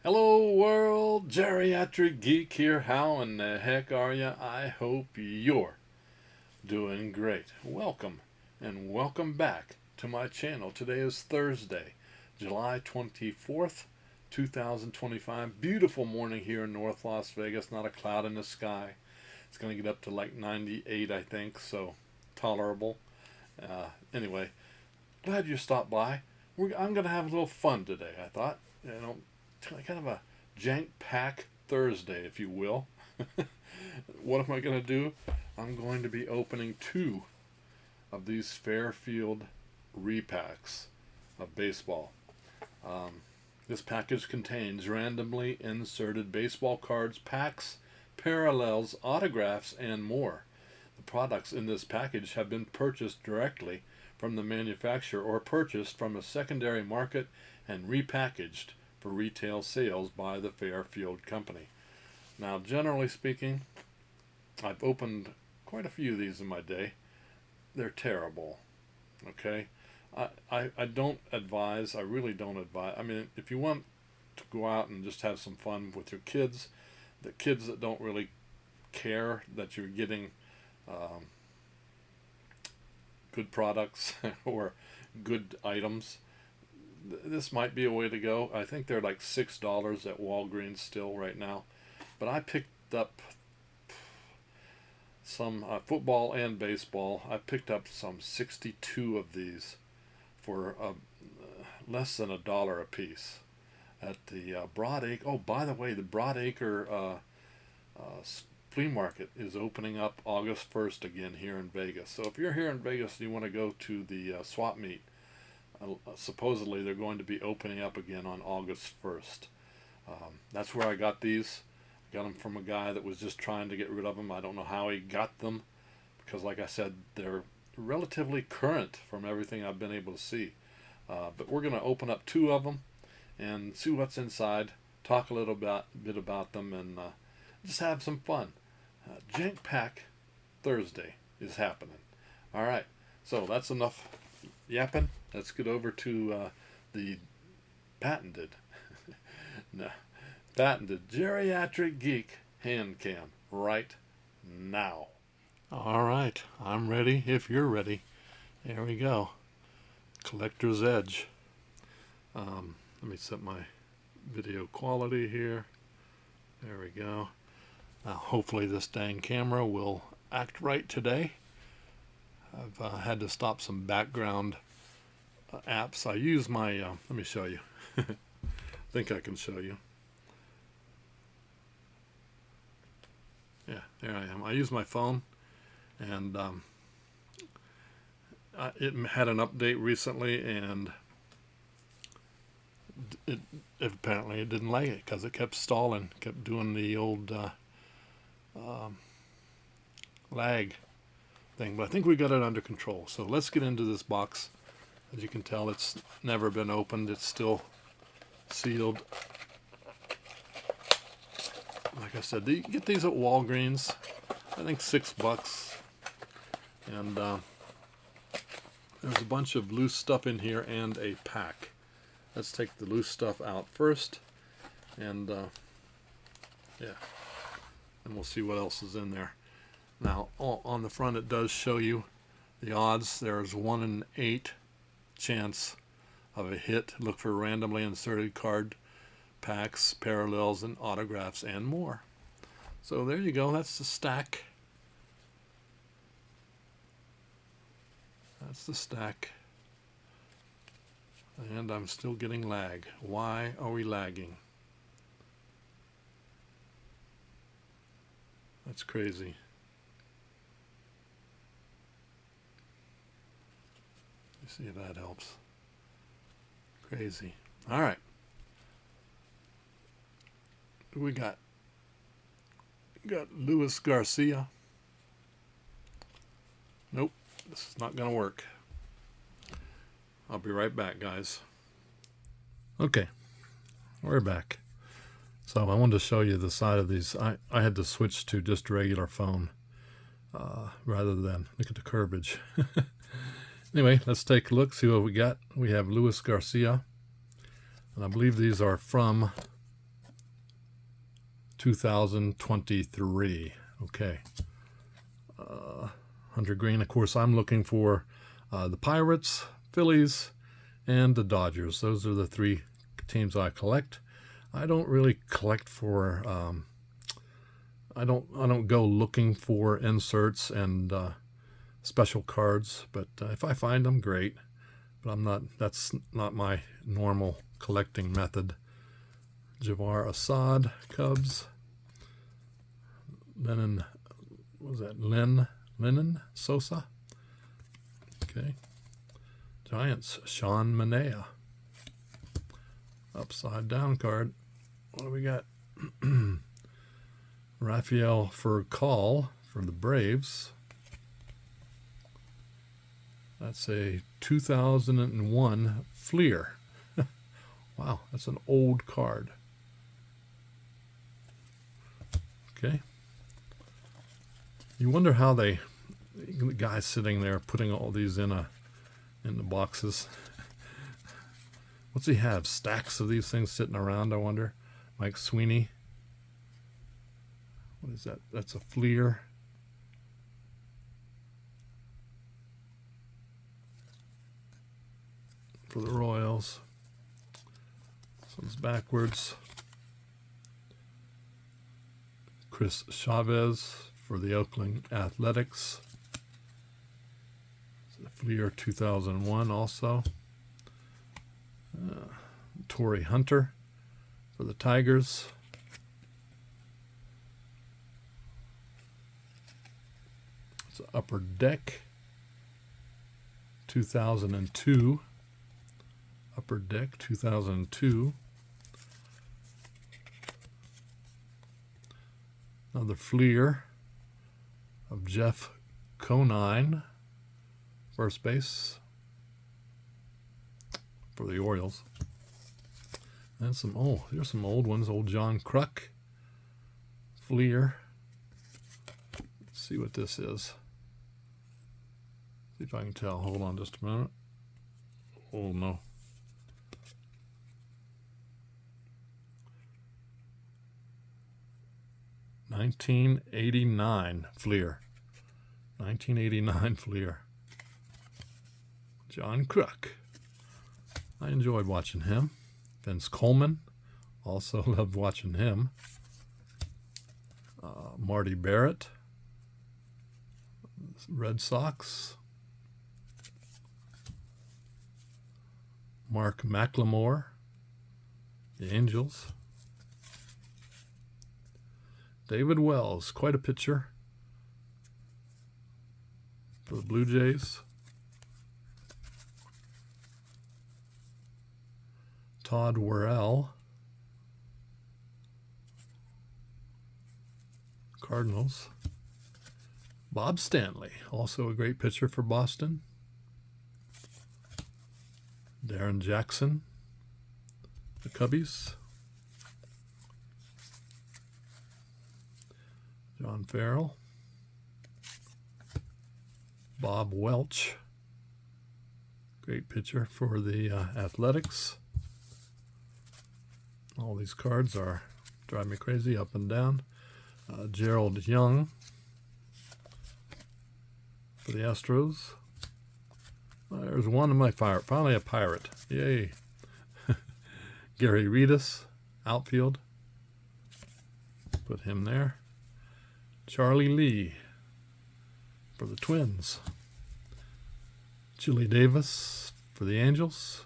Hello world, Geriatric Geek here. How in the heck are ya? I hope you're doing great. Welcome and welcome back to my channel. Today is Thursday, July 24th, 2025. Beautiful morning here in North Las Vegas. Not a cloud in the sky. It's going to get up to like 98, I think, so tolerable. Anyway, glad you stopped by. I'm going to have a little fun today, I thought. Kind of a jank pack Thursday, if you will. What am I going to do? I'm going to be opening two of these Fairfield repacks of baseball. This package contains randomly inserted baseball cards, packs, parallels, autographs, and more. The products in this package have been purchased directly from the manufacturer or purchased from a secondary market and repackaged for retail sales by the Fairfield company. Now, generally speaking, I've opened quite a few of these in my day. They're terrible. Okay? I don't advise, I really don't advise. I mean, if you want to go out and just have some fun with your kids, the kids that don't really care that you're getting good products or good items, this might be a way to go. I think they're like $6 at Walgreens still right now. But I picked up some football and baseball. I picked up some 62 of these for less than $1 a piece at the Broadacre. Oh, by the way, the Broadacre flea market is opening up August 1st again here in Vegas. So if you're here in Vegas and you want to go to the swap meet, supposedly they're going to be opening up again on August 1st. That's where I got these. I got them from a guy that was just trying to get rid of them. I don't know how he got them because, like I said, they're relatively current from everything I've been able to see. But we're going to open up two of them and see what's inside, talk a little bit about them, and just have some fun. Jank Pack Thursday is happening. All right, so that's enough yapping. Let's get over to the patented, no, patented Geriatric Geek hand cam right now. All right, I'm ready if you're ready. There we go. Collector's Edge. Let me set my video quality here. There we go. Now, hopefully this dang camera will act right today. I've had to stop some background apps. I use my, let me show you. I think I can show you. Yeah, there I am. I use my phone, and it had an update recently, and apparently it didn't like it because it kept stalling, kept doing the old lag thing. But I think we got it under control. So let's get into this box. As you can tell, it's never been opened. It's still sealed. Like I said, you get these at Walgreens. I think $6. And there's a bunch of loose stuff in here and a pack. Let's take the loose stuff out first. And yeah, and we'll see what else is in there. Now, on the front it does show you the odds. There's 1 in 8 chance of a hit. Look for randomly inserted card packs, parallels, and autographs, and more. So there you go. That's the stack. That's the stack. And I'm still getting lag. Why are we lagging? That's crazy. See if that helps. Crazy. All right. We got Luis Garcia. Nope, this is not going to work. I'll be right back, guys. Okay, we're back. So I wanted to show you the side of these. I had to switch to just regular phone rather than look at the curvage. Anyway, let's take a look, see what we got. We have Luis Garcia, and I believe these are from 2023. Okay. Hunter Green. Of course, I'm looking for the Pirates, Phillies, and the Dodgers. Those are the three teams I collect. I don't really collect for. I don't go looking for inserts and special cards. But if I find them, great. But I'm not. That's not my normal collecting method. Javar Assad, Cubs. Lennon, what was that? Lennon Sosa. Okay. Giants, Sean Manaea. Upside down card. What do we got? Rafael Furcal for the Braves. That's a 2001 Fleer. Wow, that's an old card. Okay. You wonder how the guy's sitting there putting all these in the boxes. What's he have? Stacks of these things sitting around, I wonder. Mike Sweeney. What is that? That's a Fleer. For the Royals. This one's backwards. Chris Chavez for the Oakland Athletics. It's a Fleer 2001 also. Torrey Hunter for the Tigers. It's an Upper Deck 2002. Upper Deck 2002. Another Fleer of Jeff Conine, first base for the Orioles. And here's some old ones. Old John Kruk, Fleer. Let's see what this is. See if I can tell. Hold on just a minute. Oh no. '89 Fleer. 1989 Fleer. John Kruk. I enjoyed watching him. Vince Coleman. Also loved watching him. Marty Barrett. Red Sox. Mark McLemore. The Angels. David Wells, quite a pitcher for the Blue Jays. Todd Worrell, Cardinals. Bob Stanley, also a great pitcher for Boston. Darren Jackson, the Cubbies. John Farrell. Bob Welch, great pitcher for the Athletics. All these cards are drive me crazy up and down. Gerald Young for the Astros. There's one of my finally a Pirate. Yay. Gary Reedus, outfield. Put him there. Charlie Lee for the Twins. Chili Davis for the Angels.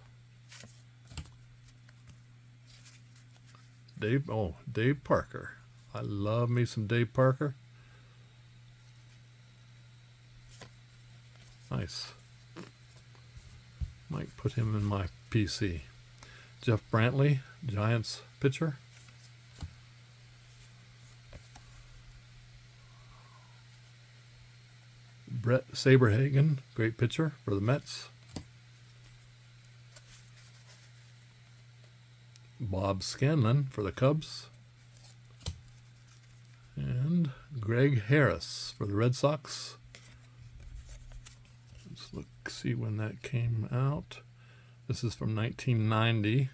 Dave Parker. I love me some Dave Parker. Nice. Might put him in my PC. Jeff Brantley, Giants pitcher. Brett Saberhagen, great pitcher for the Mets. Bob Scanlon for the Cubs. And Greg Harris for the Red Sox. Let's see when that came out. This is from 1990.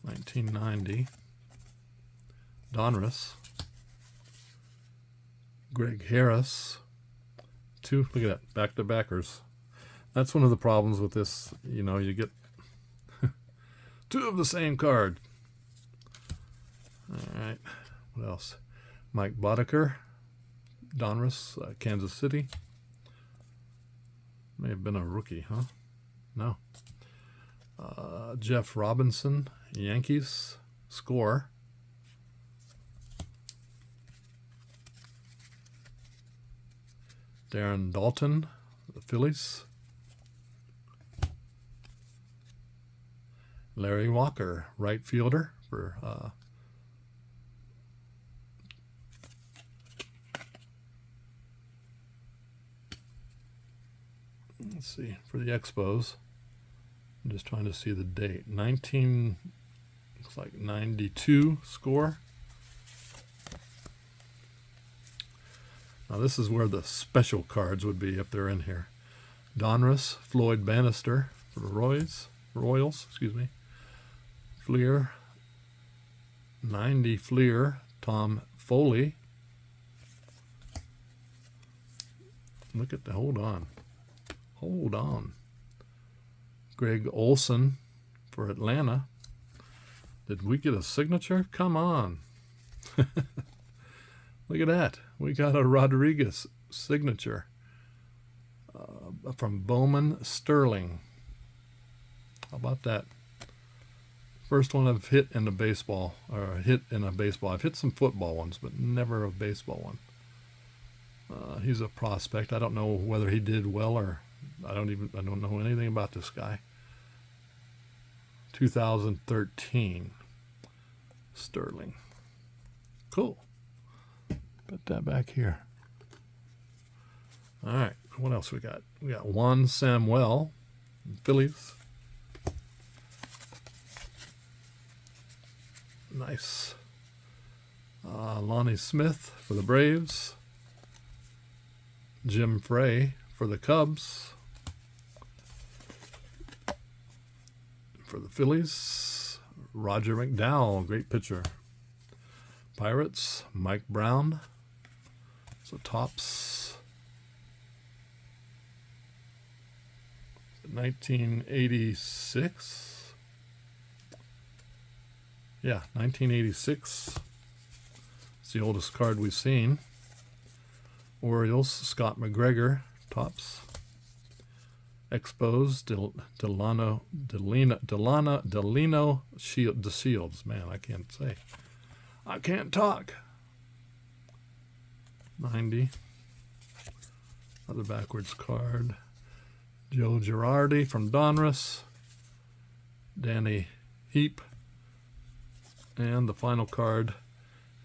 1990. Donruss. Greg Harris. Two, look at that, back-to-backers. That's one of the problems with this, you know, you get two of the same card. All right, what else? Mike Boddicker, Donruss, Kansas City. May have been a rookie, huh? No. Jeff Robinson, Yankees, score. Darren Dalton, the Phillies. Larry Walker, right fielder for let's see, for the Expos. I'm just trying to see the date. 19, looks like 92 score. Now this is where the special cards would be if they're in here. Donruss, Floyd Bannister for the Royals, excuse me. Fleer, 90 Fleer, Tom Foley. Look at the, hold on. Greg Olson for Atlanta. Did we get a signature? Come on. Look at that. We got a Rodriguez signature from Bowman Sterling. How about that? First one I've hit in a baseball, or hit in a baseball. I've hit some football ones, but never a baseball one. He's a prospect. I don't know whether he did well, or I don't know anything about this guy. 2013 Sterling. Cool. Put that back here. All right, what else we got? We got Juan Samuel, Phillies. Nice. Lonnie Smith for the Braves. Jim Frey for the Cubs. For the Phillies, Roger McDowell, great pitcher. Pirates, Mike Brown. So Topps. 1986. Yeah, 1986. It's the oldest card we've seen. Orioles, Scott McGregor, Topps. Expos, Delano DeShields. Man, I can't say. I can't talk. 90. Another backwards card. Joe Girardi from Donruss. Danny Heap. And the final card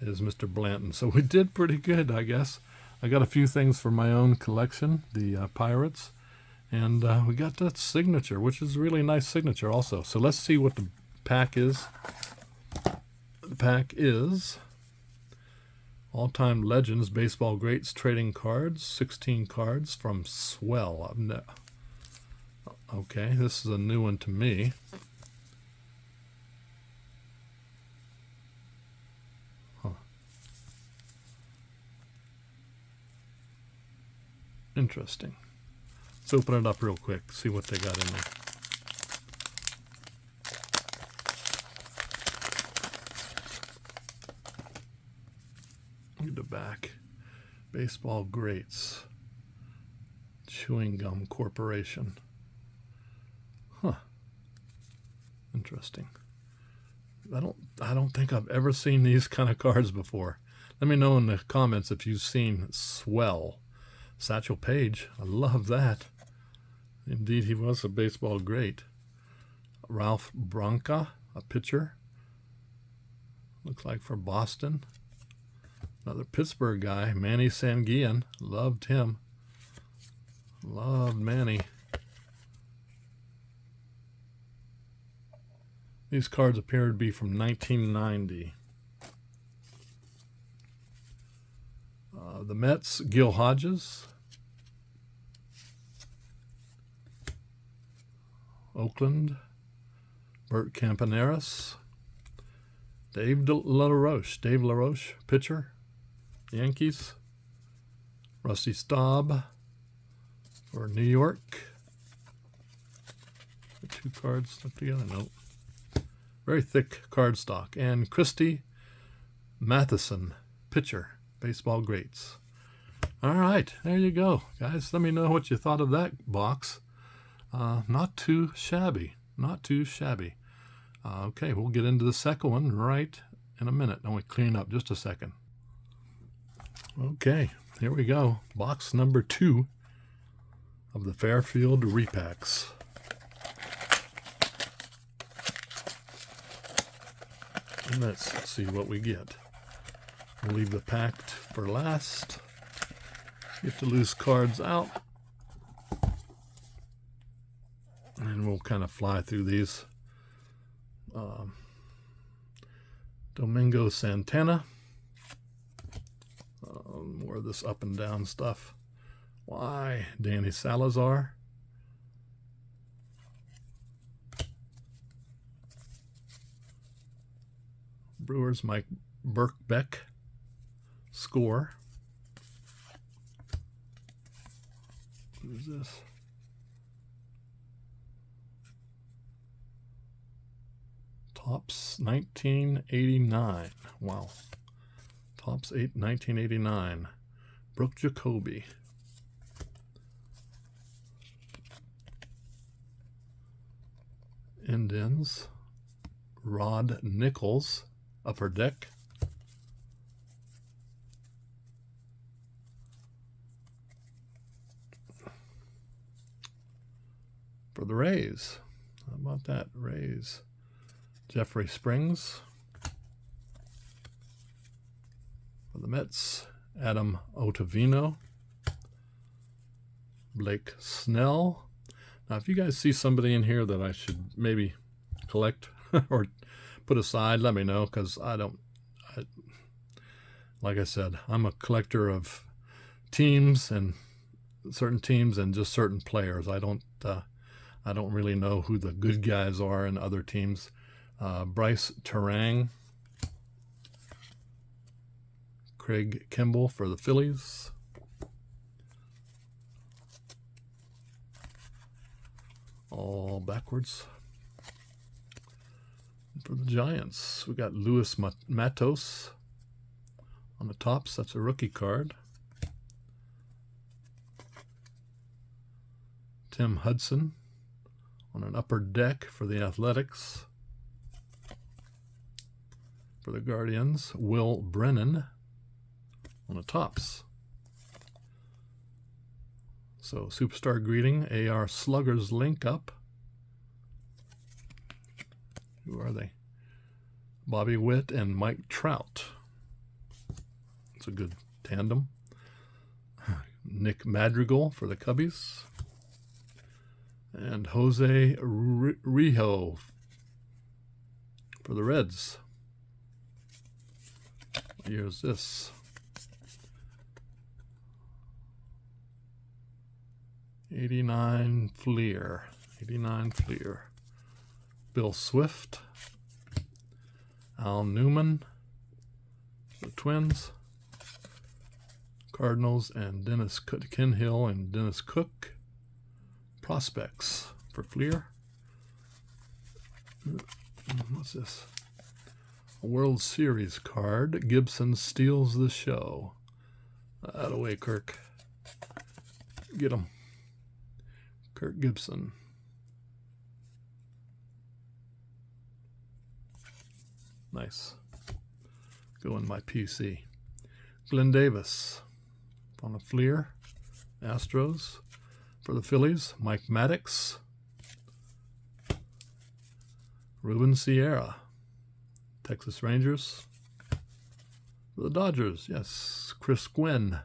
is Mr. Blanton. So we did pretty good, I guess. I got a few things for my own collection, the Pirates. And we got that signature, which is a really nice signature also. So let's see what the pack is. The pack is All-Time Legends Baseball Greats Trading Cards, 16 cards from Swell. Okay, this is a new one to me. Huh. Interesting. Let's open it up real quick, see what they got in there. Look at the back. Baseball Greats. Chewing Gum Corporation. Huh. Interesting. I don't think I've ever seen these kind of cards before. Let me know in the comments if you've seen Swell. Satchel Paige. I love that. Indeed, he was a baseball great. Ralph Branca, a pitcher. Looks like for Boston. Another Pittsburgh guy, Manny Sanguillen. Loved him. Loved Manny. These cards appear to be from 1990. The Mets, Gil Hodges. Oakland, Bert Campaneris. Dave LaRoche, pitcher, Yankees. Rusty Staub for New York. The 2 cards stuck together. Nope. Very thick card stock. And Christy Matheson, pitcher, baseball greats. All right, there you go, guys. Let me know what you thought of that box. Not too shabby. Not too shabby. Okay, we'll get into the second one right in a minute. Let me clean up just a second. Okay, here we go. Box number 2 of the Fairfield Repacks. And let's see what we get. We'll leave the packed for last. Get the loose cards out. And we'll kind of fly through these. Domingo Santana. More of this up and down stuff. Why? Danny Salazar. Brewers Mike Birkbeck. Score. Who's this? Topps 1989. Wow. Topps 1989. Brooke Jacoby. Indians. Rod Nichols. Upper Deck. For the Rays. How about that? Rays. Jeffrey Springs. For the Mets, Adam Ottavino. Blake Snell. Now, if you guys see somebody in here that I should maybe collect or put aside, let me know, because like I said, I'm a collector of teams and certain teams and just certain players. I don't really know who the good guys are in other teams. Bryce Terang. Craig Kimball for the Phillies. All backwards. For the Giants, we got Luis Matos on the tops. That's a rookie card. Tim Hudson on an upper deck for the Athletics. For the Guardians, Will Brennan on the tops. So, Superstar Greeting, AR Sluggers link up. Who are they? Bobby Witt and Mike Trout. It's a good tandem. Nick Madrigal for the Cubbies. And Jose Rijo for the Reds. What year is this? 89 Fleer. 89 Fleer. Bill Swift. Al Newman. The Twins. Cardinals and Dennis Kinhill and Dennis Cook. Prospects for Fleer. What's this? A World Series card. Gibson steals the show. Out of way, Kirk. Get him. Kirk Gibson. Nice. Go in my PC. Glenn Davis on a Fleer. Astros. For the Phillies, Mike Maddox. Ruben Sierra. Texas Rangers. For the Dodgers, yes, Chris Gwynn.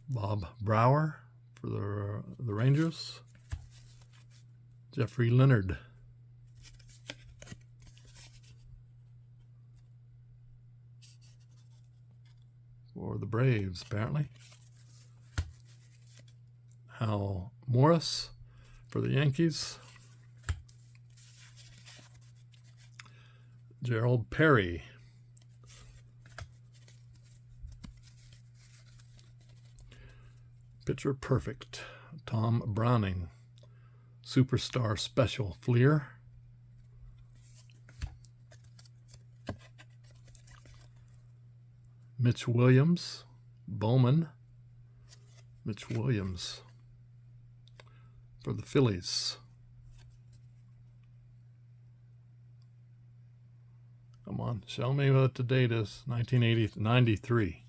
Bob Brower for the Rangers. Jeffrey Leonard. For the Braves, apparently. Hal Morris for the Yankees. Gerald Perry. Pitcher Perfect, Tom Browning. Superstar Special, Fleer. Mitch Williams, Bowman. Mitch Williams for the Phillies. Come on, show me what the date is. 93.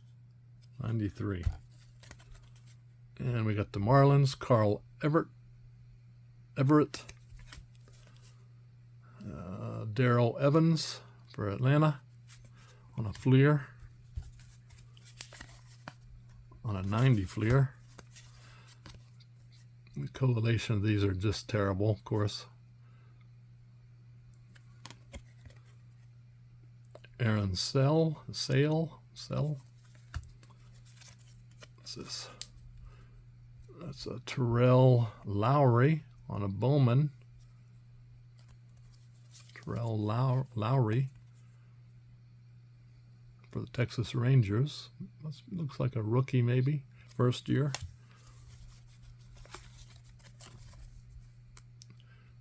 And we got the Marlins, Carl Everett. Darrell Evans for Atlanta on a Fleer. On a 90 Fleer. The correlation of these are just terrible, of course. Aaron Sale. What's this? That's a Terrell Lowry on a Bowman. Terrell Lowry for the Texas Rangers. Looks like a rookie, maybe first year.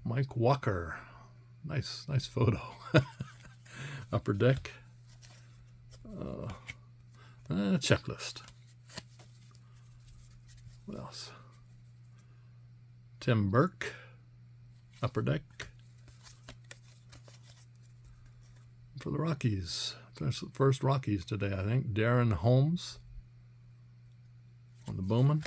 Mike Walker, nice photo. Upper Deck. Checklist. What else? Tim Burke, Upper Deck. For the Rockies. First Rockies today, I think. Darren Holmes on the Bowman.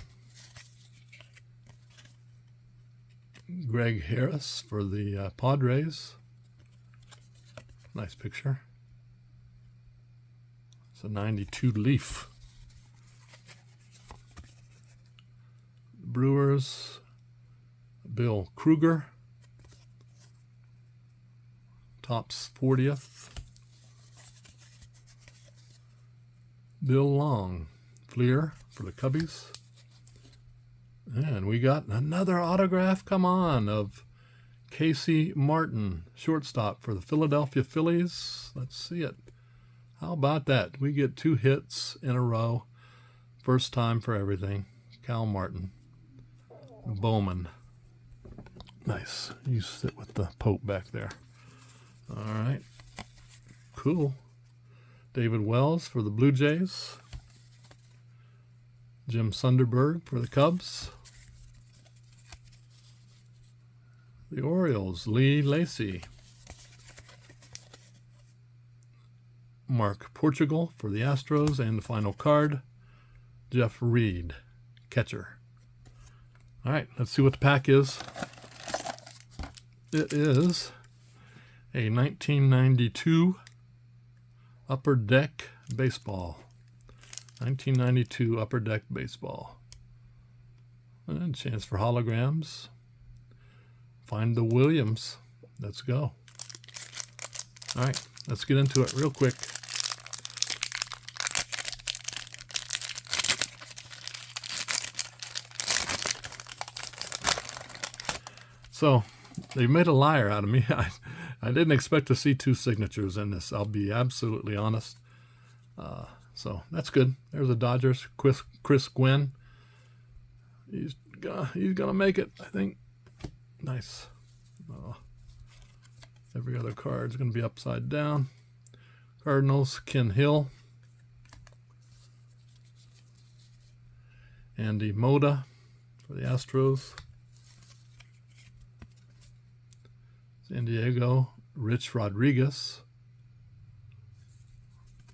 Greg Harris for the Padres. Nice picture. It's a 92 Leaf. Brewers, Bill Kruger. Topps 40th. Bill Long, Fleer for the Cubbies. And we got another autograph, come on, of Casey Martin, shortstop for the Philadelphia Phillies. Let's see it. How about that? We get 2 hits in a row. First time for everything. Cal Martin. Bowman. Nice. You sit with the Pope back there. All right. Cool. David Wells for the Blue Jays. Jim Sunderberg for the Cubs. The Orioles, Lee Lacy. Mark Portugal for the Astros. And the final card, Jeff Reed, catcher. All right, let's see what the pack is. It is a 1992 Upper Deck Baseball. 1992 Upper Deck Baseball. And a chance for holograms. Find the Williams. Let's go. All right, let's get into it real quick. So, they made a liar out of me. I didn't expect to see 2 signatures in this. I'll be absolutely honest. So that's good. There's the Dodgers. Chris Gwynn. He's gonna make it, I think. Nice. Every other card's gonna be upside down. Cardinals. Ken Hill. Andy Moda for the Astros. San Diego, Rich Rodriguez.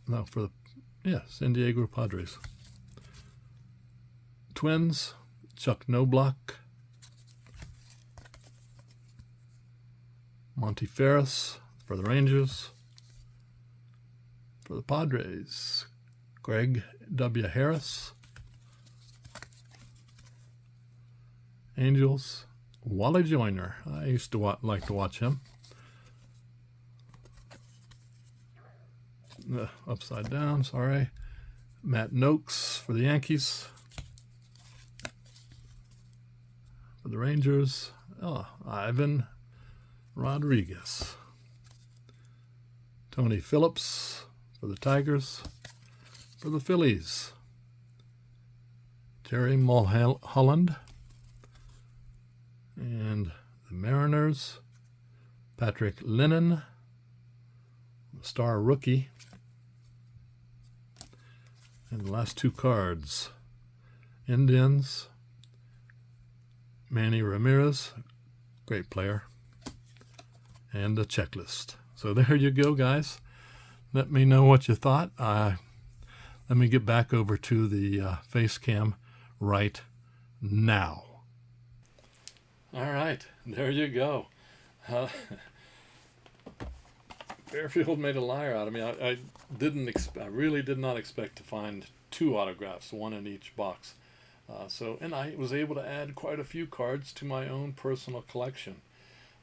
No, for the San Diego Padres. Twins, Chuck Knobloch. Monty Ferris for the Rangers. For the Padres, Greg W. Harris. Angels, Wally Joyner. I used to like to watch him. Upside down, sorry. Matt Noakes for the Yankees. For the Rangers, Ivan Rodriguez. Tony Phillips for the Tigers. For the Phillies, Terry Mulholland. And the Mariners, Patrick Lennon, star rookie. And the last two cards, Indians, Manny Ramirez, great player, and the checklist. So there you go, guys. Let me know what you thought. Let me get back over to the face cam right now. All right, there you go. Fairfield made a liar out of me. I really did not expect to find 2 autographs, 1 in each box. And I was able to add quite a few cards to my own personal collection.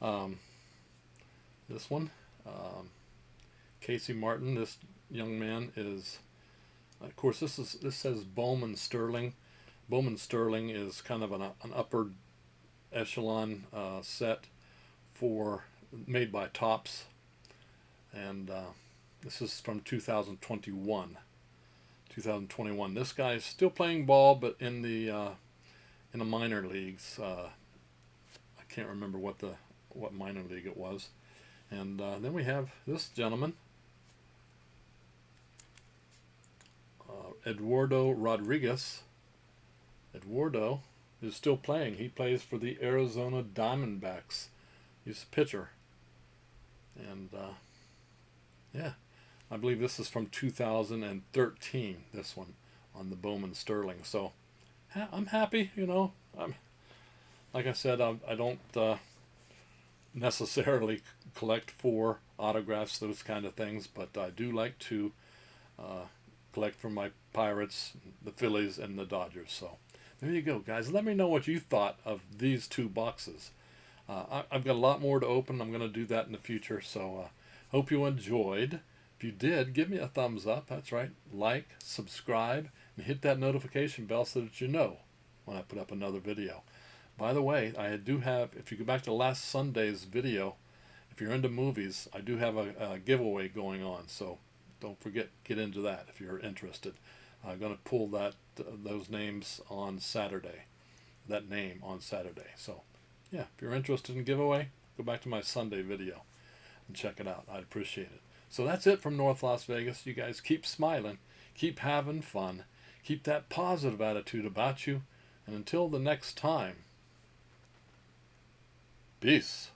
This one, Casey Martin. This young man is, of course, this says Bowman Sterling. Bowman Sterling is kind of an upper echelon set made by Topps, and this is from 2021. This guy is still playing ball, but in the minor leagues. I can't remember what minor league it was. And then we have this gentleman, Eduardo Rodriguez. Eduardo is still playing. He plays for the Arizona Diamondbacks. He's a pitcher. And yeah, I believe this is from 2013, this one, on the Bowman Sterling. So I'm happy, you know. Like I said, I don't necessarily collect for autographs, those kind of things, but I do like to collect for my Pirates, the Phillies, and the Dodgers. So there you go, guys. Let me know what you thought of these 2 boxes. I've got a lot more to open. I'm going to do that in the future, so hope you enjoyed. If you did, give me a thumbs up. That's right. Like, subscribe, and hit that notification bell so that you know when I put up another video. By the way, I do have, if you go back to last Sunday's video, if you're into movies, I do have a giveaway going on, so don't forget, get into that if you're interested. I'm going to pull those names on Saturday, that name on Saturday. So yeah, if you're interested in giveaway, go back to my Sunday video and check it out. I'd appreciate it. So that's it from North Las Vegas. You guys keep smiling, keep having fun, keep that positive attitude about you, and until the next time, peace.